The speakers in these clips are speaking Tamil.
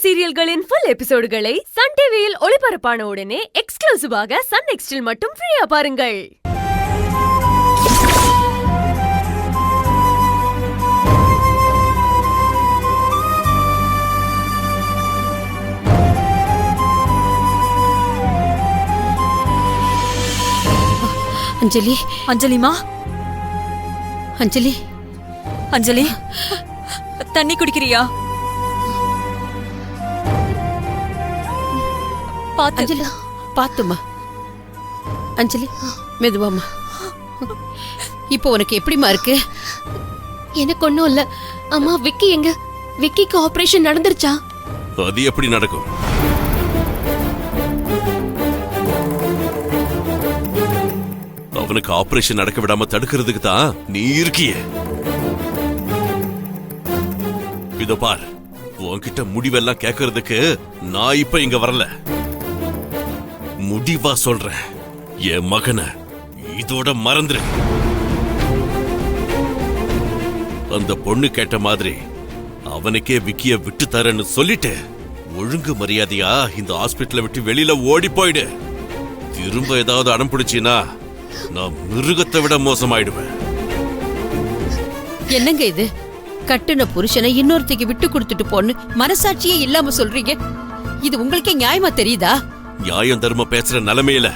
சீரியல்களின் ஃபுல் எபிசோடுகளை சன் டிவியில் ஒளிபரப்பான உடனே எக்ஸ்க்ளூசிவாக சன் நெக்ஸ்டில் மட்டும் ஃப்ரீயா பாருங்கள். அஞ்சலி, அஞ்சலிமா, அஞ்சலி, அஞ்சலி, தண்ணி குடிக்கிறியா? அஞ்சலி, பாத்துமா. அஞ்சலி, மெதுவாமா. இப்போ உனக்கு எப்படிமா இருக்கு? எனக்கு ஒண்ணும் இல்ல. அம்மா, விக்கி எங்க? விக்கிக்கு ஆபரேஷன் நடந்துருச்சா? அது எப்படி நடக்கும்? அவனுக்கு ஆபரேஷன் நடக்க விடாம தடுக்கிறதுக்கு தான் நீ இருக்கியே. இதோ பார், உன்கிட்ட முடிவெல்லாம் கேட்கறதுக்கு நான் இப்ப இங்க வரல. முடிவா சொல்றேன், என் மகனை இதோட மறந்துரு. அந்த பொண்ணு கேட்ட மாதிரி அவனுக்கே விக்கிய விட்டு தரேன்னு சொல்லிட்டு ஒழுங்கு மரியாதையா இந்த ஹாஸ்பிட்டலை விட்டு வெளியில ஓடி போயிடு. திரும்ப ஏதாவது அடம் பிடிச்சினா நான் மிருகத்தை விட மோசமாயிடுவேன். என்னங்க இது? கட்டுன புருஷனை இன்னொருத்தைக்கு விட்டு கொடுத்துட்டு போன்னு மனசாட்சியே இல்லாம சொல்றீங்க. இது உங்களுக்கே நியாயமா தெரியுதா? நியாயம் தர்மம் பேசுற நிலைமையில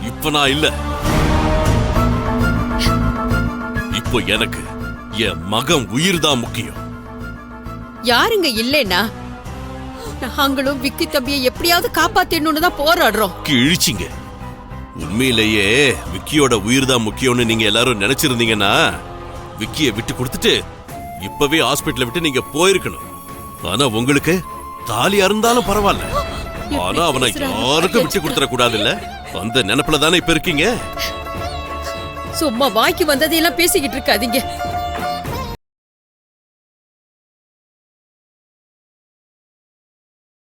இப்ப நான் இல்ல. இப்போ எனக்கு என் மகன் உயிர் தான் முக்கியம். யாருங்க இல்லைன்னா? நாங்களும் விக்கி தம்பியை எப்படியாவது காப்பாத்திடணும்னு தான் போராடுறோம். கிழிச்சிங்க. உண்மையிலேயே விக்கியோட உயிர் தான் முக்கியம்னு நீங்க எல்லாரும் நினைச்சிருந்தீங்கன்னா விக்கிய விட்டு கொடுத்துட்டு இப்பவே ஹாஸ்பிட்டலை விட்டு நீங்க போயிருக்கணும். ஆனா உங்களுக்கு தாலியா இருந்தாலும் பரவாயில்ல, ஆனா அவனை யாருக்கும் விட்டு கொடுத்துட கூடாது இல்ல? அந்த நினைப்புல தானே இப்ப இருக்கீங்க. சும்மா வாய்க்கு வந்ததையெல்லாம் பேசிக்கிட்டு இருக்காதீங்க.